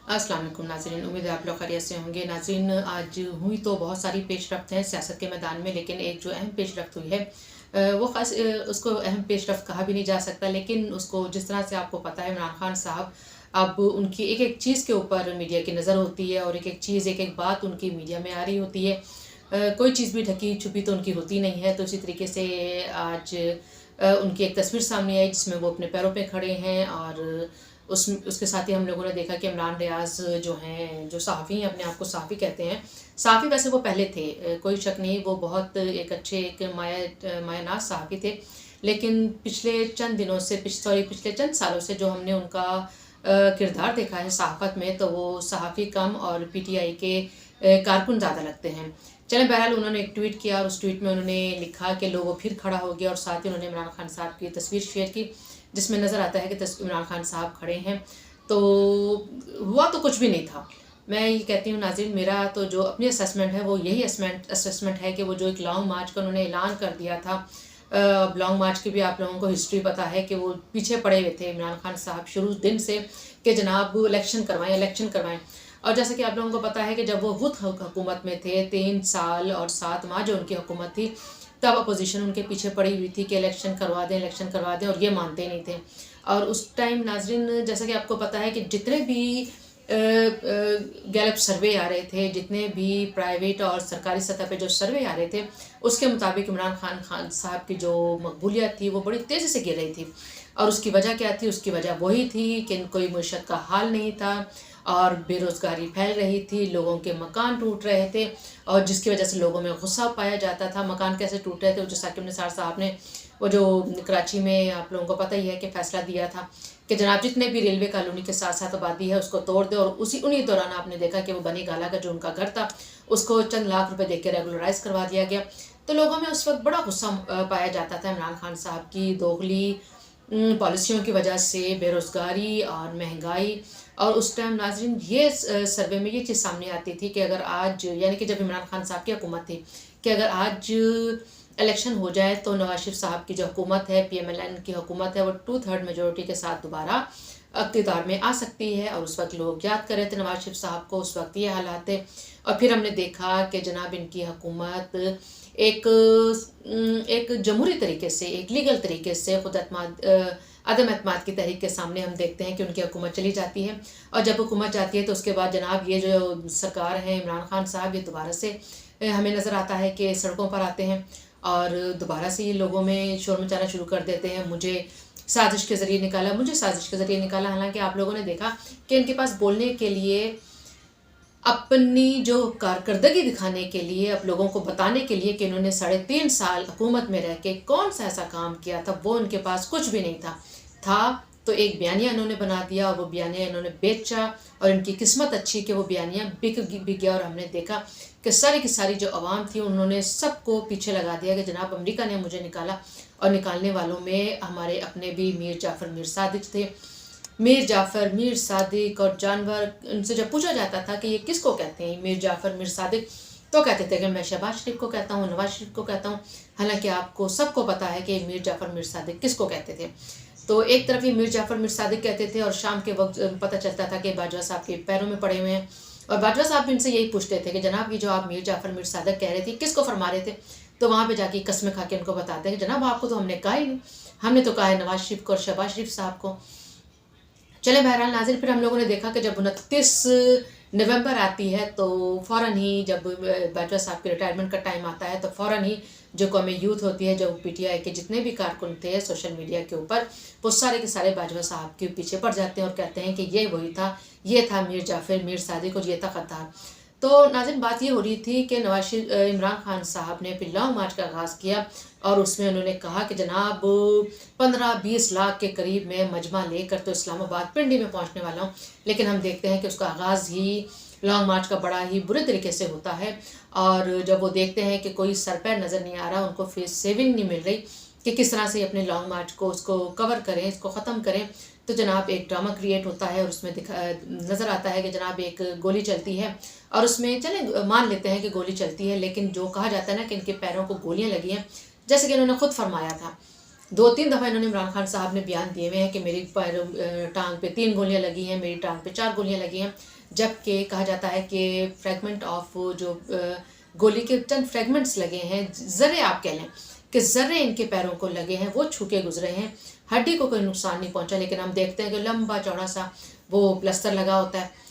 अस्सलाम वालेकुम नाज़रीन, उम्मीद है आप लोग खैरियत से होंगे। नाज़रीन, आज हुई तो बहुत सारी पेशरफ्त हैं सियासत के मैदान में, लेकिन एक जो अहम पेशरफ्त हुई है वो ख़ास उसको अहम पेशरफ्त कहा भी नहीं जा सकता। लेकिन उसको जिस तरह से आपको पता है, इमरान खान साहब अब उनकी एक एक चीज़ के ऊपर मीडिया की नज़र होती है और एक एक चीज़ एक एक बात उनकी मीडिया में आ रही होती है। कोई चीज़ भी ढकी छुपी तो उनकी होती नहीं है। तो इसी तरीके से आज उनकी एक तस्वीर सामने आई जिसमें वो अपने पैरों पे खड़े हैं और उसके साथ ही हम लोगों ने देखा कि इमरान रियाज जो हैं, जो सहाफ़ी हैं, अपने आप को सहाफ़ी कहते हैं। सहाफ़ी वैसे वो पहले थे, कोई शक नहीं, वो बहुत एक अच्छे एक मायानाज सहाफ़ी थे। लेकिन पिछले चंद दिनों से पिछले चंद सालों से जो हमने उनका किरदार देखा है सहाफ़त में, तो वो सहाफ़ी कम और पीटीआई के कारकुन ज़्यादा लगते हैं। चलें, बहरहाल उन्होंने एक ट्वीट किया और उस ट्वीट में उन्होंने लिखा कि लोगों फिर खड़ा हो गया, और साथ ही उन्होंने इमरान खान साहब की तस्वीर शेयर की जिसमें नज़र आता है कि इमरान खान साहब खड़े हैं। तो हुआ तो कुछ भी नहीं था। मैं ये कहती हूँ नाज़रीन, मेरा तो जो अपनी असेसमेंट है वो यही असेसमेंट है कि वो जो एक लॉन्ग मार्च का उन्होंने ऐलान कर दिया था, लॉन्ग मार्च की भी आप लोगों को हिस्ट्री पता है कि वो पीछे पड़े हुए थे इमरान खान साहब शुरू दिन से कि जनाब इलेक्शन करवाएं। और जैसा कि आप लोगों को पता है कि जब वो खुद हुकूमत में थे, 3 साल और 7 माह जो उनकी हुकूमत थी, तब अपोजिशन उनके पीछे पड़ी हुई थी कि इलेक्शन करवा दें, और ये मानते नहीं थे। और उस टाइम नाजरीन, जैसा कि आपको पता है कि जितने भी गैलप सर्वे आ रहे थे, जितने भी प्राइवेट और सरकारी सतह पे जो सर्वे आ रहे थे, उसके मुताबिक इमरान खान साहब की जो मकबूलियत थी वो बड़ी तेज़ी से गिर रही थी। और उसकी वजह क्या थी? उसकी वजह वही थी कि कोई मुआशरत का हाल नहीं था और बेरोज़गारी फैल रही थी, लोगों के मकान टूट रहे थे, और जिसकी वजह से लोगों में गुस्सा पाया जाता था। मकान कैसे टूट रहे थे? जो साकिब निसार साहब ने वो जो कराची में आप लोगों को पता ही है कि फ़ैसला दिया था कि जनाब जितने भी रेलवे कॉलोनी के साथ साथ आबादी है उसको तोड़ दे, और उन्हीं दौरान आपने देखा कि वो बनी गाला का जो उनका घर था उसको चंद लाख रुपए दे के रेगुलराइज करवा दिया गया। तो लोगों में उस वक्त बड़ा गुस्सा पाया जाता था इमरान खान साहब की दोगली पॉलिसियों की वजह से, बेरोज़गारी और महंगाई। और उस टाइम नाजरीन ये सर्वे में ये चीज़ सामने आती थी कि अगर आज, यानी कि जब इमरान खान साहब की हुकूमत थी, कि अगर आज इलेक्शन हो जाए तो नवाज शरीफ साहब की जो हुकूमत है, PMLN की हुकूमत है, वो 2/3 मेजोरिटी के साथ दोबारा इक़्तिदार में आ सकती है। और उस वक्त लोग याद कर रहे थे नवाज शरीफ साहब को, उस वक्त ये हालात थे। और फिर हमने देखा कि जनाब इनकी हुकूमत एक जमहूरी तरीके से, एक लीगल तरीके से खुद अदम एतमाद की तहरीक के सामने हम देखते हैं कि उनकी हुकूमत चली जाती है। और जब हुकूमत जाती है तो उसके बाद जनाब ये जो सरकार है इमरान खान साहब, ये दोबारा से हमें नज़र आता है कि सड़कों पर आते हैं और दोबारा से ये लोगों में शोर मचाना शुरू कर देते हैं। मुझे साजिश के ज़रिए निकाला। हालांकि आप लोगों ने देखा कि इनके पास बोलने के लिए, अपनी जो कारकर्दगी दिखाने के लिए, अब लोगों को बताने के लिए कि इन्होंने 3.5 साल हुकूमत में रह के कौन सा ऐसा काम किया था, वो उनके पास कुछ भी नहीं था तो एक बयानिया इन्होंने बना दिया और वो बयानिया इन्होंने बेचा। और इनकी किस्मत अच्छी कि वो बयानिया बिक गया, और हमने देखा कि सारी की सारी जो आवाम थी उन्होंने सबको पीछे लगा दिया कि जनाब अमेरिका ने मुझे निकाला। और निकालने वालों में हमारे अपने भी मीर जाफ़र मीर सादिक थे। मीर सादिक और जानवर, उनसे जब पूछा जाता था कि ये किसको कहते हैं मीर जाफ़र मीर सादिक, तो कहते थे कि मैं शहबाज शरीफ को कहता हूँ, नवाज शरीफ को कहता हूँ। हालांकि आपको सबको पता है कि मीर जाफ़र मीर सादिक किसको कहते थे। तो एक तरफ ये मीर जाफ़र मीर सादिक कहते थे और शाम के वक्त पता चलता था कि बाजवा साहब के पैरों में पड़े हुए हैं। और बाजवा साहब भी इनसे यही पूछते थे कि जनाब ये जो आप मीर जाफ़र मीर सादिक कह रहे थे किसको फरमा रहे थे? तो वहाँ पे जाके कस्में खा के उनको बताते हैं कि जनाब आपको तो हमने कहा ही नहीं, हमने तो कहा है नवाज शरीफ को और शहबाज शरीफ साहब को। चले, बहरहाल नाज़रीन, फिर हम लोगों ने देखा कि जब 29 नवंबर आती है तो फ़ौरन ही जब बाजवा साहब के रिटायरमेंट का टाइम आता है तो फ़ौरन ही जो कौमी यूथ होती है, जो PTI के जितने भी कारकुन थे सोशल मीडिया के ऊपर, वो सारे के सारे बाजवा साहब के पीछे पड़ जाते हैं और कहते हैं कि ये वही था, ये था मीर जाफ़र मीर सादिक और ये था क़त्तार। तो नाज़रीन, बात ये हो रही थी कि इमरान खान साहब ने फिर लॉन्ग मार्च का आगाज़ किया और उसमें उन्होंने कहा कि जनाब 15-20 लाख के करीब मैं मजमा लेकर तो इस्लामाबाद पिंडी में पहुंचने वाला हूं। लेकिन हम देखते हैं कि उसका आगाज़ ही लॉन्ग मार्च का बड़ा ही बुरे तरीके से होता है। और जब वो देखते हैं कि कोई सर पैर नज़र नहीं आ रहा, उनको फेस सेविंग नहीं मिल रही कि किस तरह से अपने लॉन्ग मार्च को उसको कवर करें, इसको ख़त्म करें, तो जनाब एक ड्रामा क्रिएट होता है और उसमें नज़र आता है कि जनाब एक गोली चलती है। और उसमें चलें मान लेते हैं कि गोली चलती है, लेकिन जो कहा जाता है ना कि इनके पैरों को गोलियां लगी हैं, जैसे कि इन्होंने खुद फरमाया था 2-3 दफ़ा इन्होंने इमरान खान साहब ने बयान दिए हुए हैं कि मेरी टांग पे 3 गोलियां लगी हैं, मेरी टांग पे 4 गोलियां लगी हैं, जबकि कहा जाता है कि फ्रेगमेंट ऑफ जो गोली के चंद फ्रेगमेंट्स लगे हैं, ज़र्रे आप कह लें कि ज़र्रे इनके पैरों को लगे हैं, वो छू के गुजरे हैं, हड्डी को कोई नुकसान नहीं पहुंचा। लेकिन हम देखते हैं कि लंबा चौड़ा सा वो प्लस्तर लगा होता है।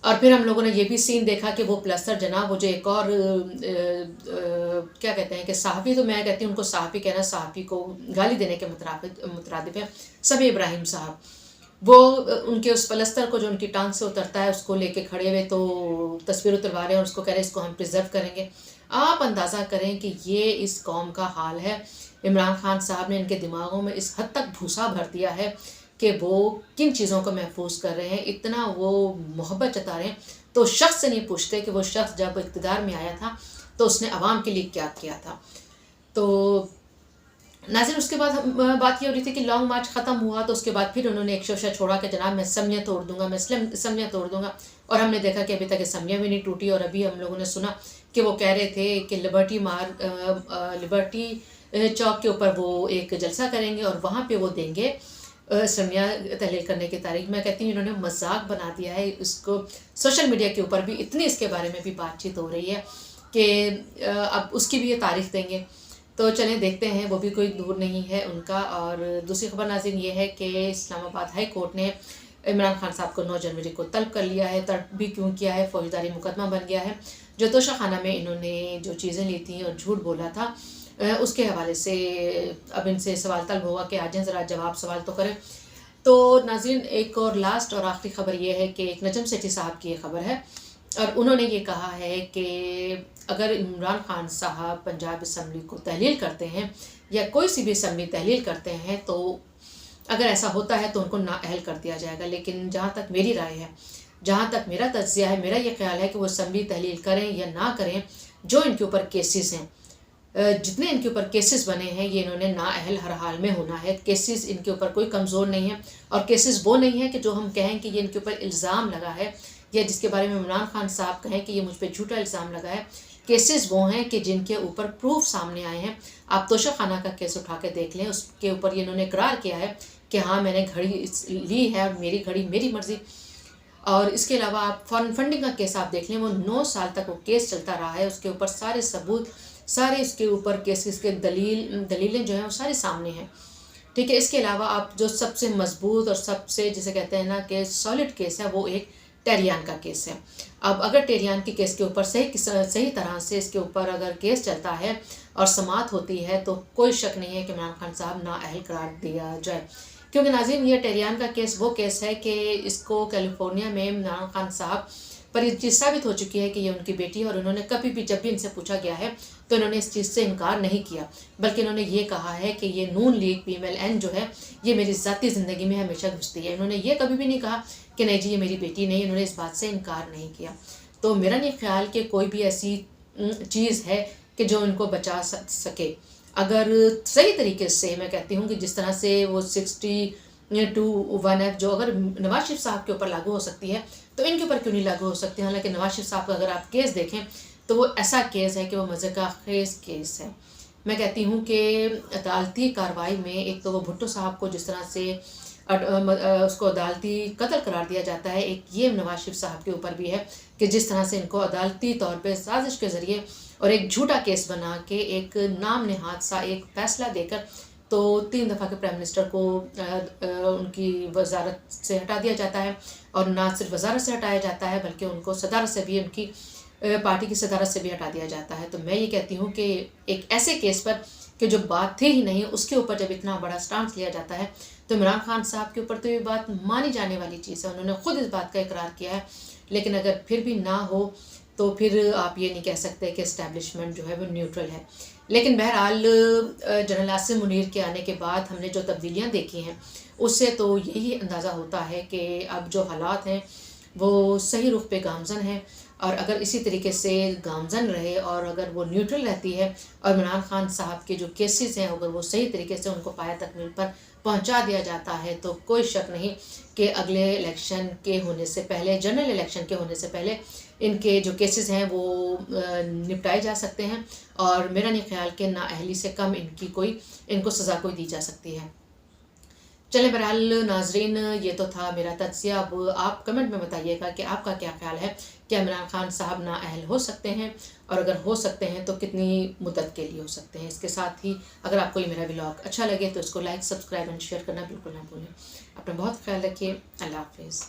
और फिर हम लोगों ने ये भी सीन देखा कि वो प्लस्तर जनाब वो जो एक और क्या कहते हैं कि साहबी, तो मैं कहती हूँ उनको साहबी कहना साहबी को गाली देने के मुतरादिफ है, सभी इब्राहिम साहब, वो उनके उस प्लस्तर को जो उनकी टांग से उतरता है उसको लेके खड़े हुए, तो तस्वीर उतरवा रहे हैं और उसको कह रहे हैं इसको हम प्रिजर्व करेंगे। आप अंदाज़ा करें कि ये इस कौम का हाल है। इमरान खान साहब ने इनके दिमागों में इस हद तक भूसा भर दिया है कि वो किन चीज़ों को महफूज कर रहे हैं, इतना वो मोहब्बत जता रहे हैं। तो शख्स से नहीं पूछते कि वो शख्स जब इक़्तिदार में आया था तो उसने आवाम के लिए क्या किया था। तो नाज़रीन, उसके बाद बात ये हो रही थी कि लॉन्ग मार्च ख़त्म हुआ तो उसके बाद फिर उन्होंने एक शोशा छोड़ा कि जनाब मैं असम्बलियाँ तोड़ दूंगा, मैं असम्बलियाँ तोड़ दूंगा। और हमने देखा कि अभी तक असम्बलियाँ भी नहीं टूटी। और अभी हम लोगों ने सुना कि वो कह रहे थे कि लिबर्टी चौक के ऊपर वो एक जलसा करेंगे और वहाँ पे वो देंगे असम्बलियाँ तहलील करने की तारीख। मैं कहती हूँ इन्होंने मजाक बना दिया है इसको। सोशल मीडिया के ऊपर भी इतनी इसके बारे में भी बातचीत हो रही है कि अब उसकी भी ये तारीख देंगे। तो चलें देखते हैं, वो भी कोई दूर नहीं है उनका। और दूसरी खबर नाज़रीन ये है कि इस्लामाबाद हाई कोर्ट ने इमरान खान साहब को 9 जनवरी को तलब कर लिया है। तलब भी क्यों किया है, फौजदारी मुकदमा बन गया है। जो तोशाखाना में इन्होंने जो चीज़ें ली थी और झूठ बोला था उसके हवाले से अब इनसे सवाल तलब होगा कि आज ज़रा जवाब सवाल तो करें। तो नाज़रीन, एक और लास्ट और आखिरी खबर ये है कि एक नजम सेठी साहब की ये खबर है और उन्होंने ये कहा है कि अगर इमरान खान साहब पंजाब असम्बली को तहलील करते हैं या कोई सी भी असम्बली तहलील करते हैं तो अगर ऐसा होता है तो उनको नाअहल कर दिया जाएगा। लेकिन जहाँ तक मेरी राय है, जहाँ तक मेरा तज्जिया है, मेरा ये ख्याल है कि वो असम्बली तहलील करें या ना करें, जो इनके ऊपर केसेस हैं, जितने इनके ऊपर केसेस बने हैं, ये इन्होंने नाअहल हर हाल में होना है। केसेस इनके ऊपर कोई कमज़ोर नहीं है और केसेस वो नहीं है कि जो हम कहें कि ये इनके ऊपर इल्ज़ाम लगा है या जिसके बारे में इमरान खान साहब कहें कि ये मुझ पर झूठा इल्ज़ाम लगा है। केसेस वो हैं कि जिनके ऊपर प्रूफ सामने आए हैं। आप तोशाखाना का केस उठा के देख लें, उसके ऊपर ये इन्होंने इकरार किया है कि हाँ मैंने घड़ी ली है और मेरी घड़ी मेरी मर्ज़ी। और इसके अलावा आप फॉरेन फंडिंग का केस आप देख लें, वो 9 साल तक वो केस चलता रहा है। उसके ऊपर सारे सबूत, सारे इसके ऊपर केसेस के दलीलें जो हैं वो सारे सामने हैं। ठीक है। इसके अलावा आप जो सबसे मजबूत और सबसे जिसे कहते हैं ना कि सॉलिड केस है, वो एक टेरियान का केस है। अब अगर टेरियान के केस के ऊपर सही तरह से इसके ऊपर अगर केस चलता है और समाअत होती है तो कोई शक नहीं है कि इमरान खान साहब नाअहल करार दिया जाए। क्योंकि नाज़रीन, ये टेरियान का केस वो केस है कि इसको कैलिफोर्निया में इमरान खान साहब पर ये चीज़ साबित हो चुकी है कि ये उनकी बेटी है। और उन्होंने कभी भी जब भी इनसे पूछा गया है तो इन्होंने इस चीज़ से इनकार नहीं किया, बल्कि इन्होंने ये कहा है कि ये नून लीग PMLN जो है ये मेरी ज़ाती ज़िंदगी में हमेशा घुसती है। इन्होंने ये कभी भी नहीं कहा कि नहीं जी ये मेरी बेटी नहीं, इन्होंने इस बात से इनकार नहीं किया। तो मेरा नहीं ख्याल कि कोई भी ऐसी चीज़ है कि जो इनको बचा सके। अगर सही तरीके से, मैं कहती हूँ कि जिस तरह से वो 60-1F जो अगर नवाज शरीफ साहब के ऊपर लागू हो सकती है तो इनके ऊपर क्यों नहीं लागू हो सकती। हालांकि नवाज शरीफ साहब का अगर आप केस देखें तो वो ऐसा केस है कि वो मज़े का खेज केस है। मैं कहती हूँ कि अदालती कार्रवाई में एक तो वो भुट्टो साहब को जिस तरह से उसको अदालती कत्ल करार दिया जाता है, एक ये नवाज शरीफ साहब के ऊपर भी है कि जिस तरह से इनको अदालती तौर पे साजिश के ज़रिए और एक झूठा केस बना के एक नाम नेहाद सा एक फ़ैसला देकर तो 3 दफ़ा के प्राइम मिनिस्टर को उनकी वजारत से हटा दिया जाता है। और ना सिर्फ वजारत से हटाया जाता है बल्कि उनको सदारत से भी, उनकी पार्टी की सदारत से भी हटा दिया जाता है। तो मैं ये कहती हूँ कि एक ऐसे केस पर कि जो बात थी ही नहीं, उसके ऊपर जब इतना बड़ा स्टांस लिया जाता है तो इमरान खान साहब के ऊपर तो ये बात मानी जाने वाली चीज़ है। उन्होंने खुद इस बात का इकरार किया है। लेकिन अगर फिर भी ना हो तो फिर आप ये नहीं कह सकते कि इस्टेब्लिशमेंट जो है वो न्यूट्रल है। लेकिन बहरहाल जनरल आसिम मुनीर के आने के बाद हमने जो तब्दीलियाँ देखी हैं उससे तो यही अंदाज़ा होता है कि अब जो हालात हैं वो सही रुख पे गामज़न हैं। اور اگر اسی طریقے سے گامزن رہے اور اگر وہ نیوٹرل رہتی ہے اور عمران خان صاحب کے جو کیسز ہیں اگر وہ صحیح طریقے سے ان کو پایہ تکمیل پر پہنچا دیا جاتا ہے تو کوئی شک نہیں کہ اگلے الیکشن کے ہونے سے پہلے، جنرل الیکشن کے ہونے سے پہلے ان کے جو کیسز ہیں وہ نپٹائے جا سکتے ہیں، اور میرا نہیں خیال کہ نااہلی سے کم ان کو سزا کوئی دی جا سکتی ہے۔ چلیں بہرحال ناظرین، یہ تو تھا میرا تجزیہ۔ اب آپ کمنٹ میں بتائیے گا کہ آپ کا کیا خیال ہے، کیا عمران خان صاحب نااہل ہو سکتے ہیں، اور اگر ہو سکتے ہیں تو کتنی مدت کے لیے ہو سکتے ہیں۔ اس کے ساتھ ہی اگر آپ کو یہ میرا ولاگ اچھا لگے تو اس کو لائک، سبسکرائب اینڈ شیئر کرنا بالکل نہ بھولیں۔ اپنا بہت خیال رکھیے۔ اللہ حافظ۔